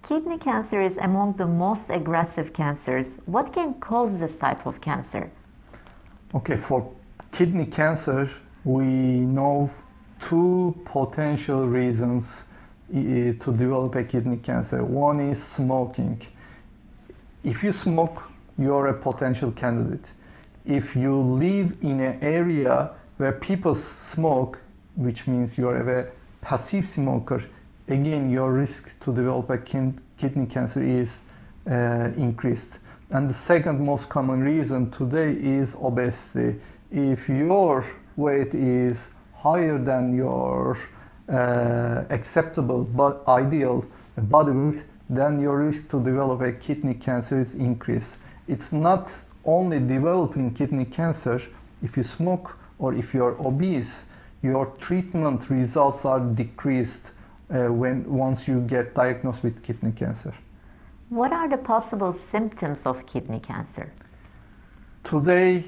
Kidney cancer is among the most aggressive cancers. What can cause this type of cancer? Okay, for kidney cancer, we know two potential reasons to develop a kidney cancer. One is smoking. If you smoke, you're a potential candidate. If you live in an area where people smoke, which means you're a passive smoker, again, your risk to develop a kidney cancer is increased. And the second most common reason today is obesity. If your weight is higher than your acceptable but ideal body weight, then your risk to develop a kidney cancer is increased. It's not only developing kidney cancer. If you smoke or if you're obese, your treatment results are decreased once you get diagnosed with kidney cancer. What are the possible symptoms of kidney cancer? Today,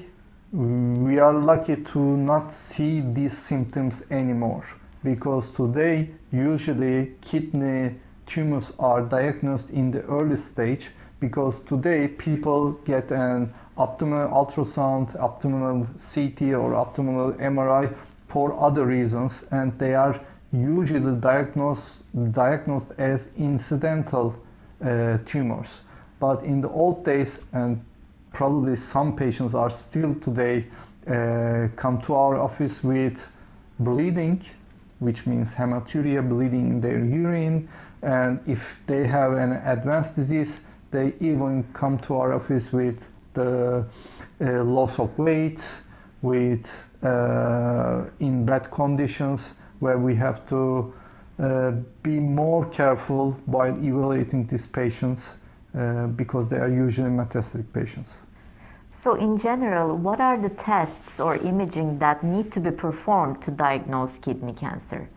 we are lucky to not see these symptoms anymore because today, usually kidney tumors are diagnosed in the early stage because today people get an abdominal ultrasound, abdominal CT or abdominal MRI for other reasons, and they are usually diagnosed as incidental tumors. But in the old days, and probably some patients are still today, come to our office with bleeding, which means hematuria, bleeding in their urine, and if they have an advanced disease, they even come to our office with the loss of weight, with in bad conditions, where we have to be more careful while evaluating these patients because they are usually metastatic patients. So in general, what are the tests or imaging that need to be performed to diagnose kidney cancer?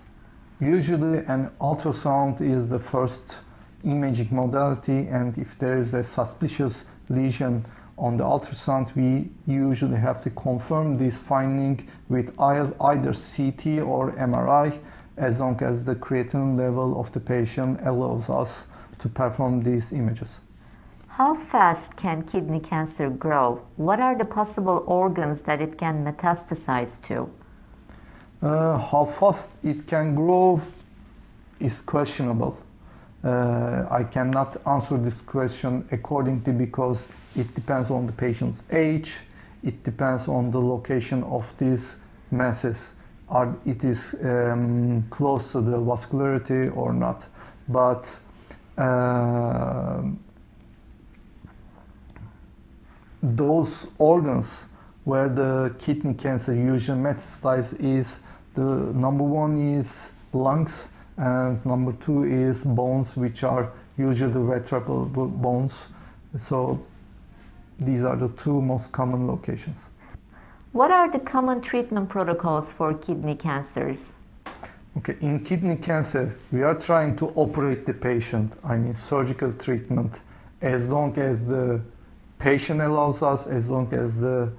Usually an ultrasound is the first imaging modality, and if there is a suspicious lesion on the ultrasound, we usually have to confirm this finding with either CT or MRI, as long as the creatinine level of the patient allows us to perform these images. How fast can kidney cancer grow? What are the possible organs that it can metastasize to? How fast it can grow is questionable. I cannot answer this question accordingly because it depends on the patient's age, it depends on the location of these masses. It is close to the vascularity or not. But those organs where the kidney cancer usually metastasizes is the number one is lungs, and number two is bones, which are usually vertebral bones. So these are the two most common locations. What are the common treatment protocols for kidney cancers? Okay, in kidney cancer, we are trying to operate the patient, surgical treatment, as long as the patient allows us, as long as the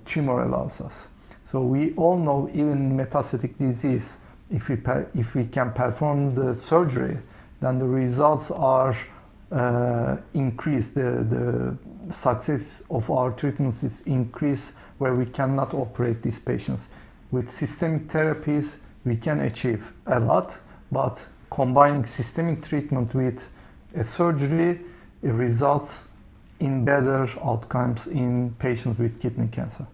tumor allows us. So we all know, even in metastatic disease, if we can perform the surgery, then the results are increased. The success of our treatments is increased where we cannot operate these patients. With systemic therapies, we can achieve a lot, but combining systemic treatment with a surgery, it results in better outcomes in patients with kidney cancer.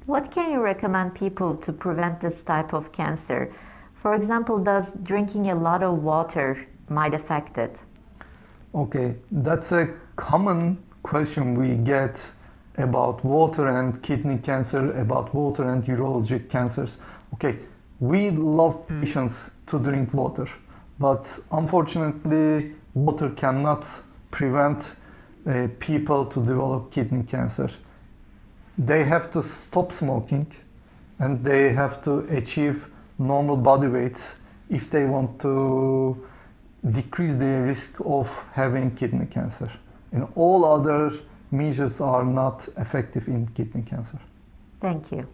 What can you recommend people to prevent this type of cancer? For example, does drinking a lot of water might affect it? Okay, that's a common question we get about water and kidney cancer, about water and urologic cancers. Okay, we love patients to drink water, but unfortunately, water cannot prevent people to develop kidney cancer. They have to stop smoking and they have to achieve normal body weights if they want to decrease their risk of having kidney cancer. And all other measures are not effective in kidney cancer. Thank you.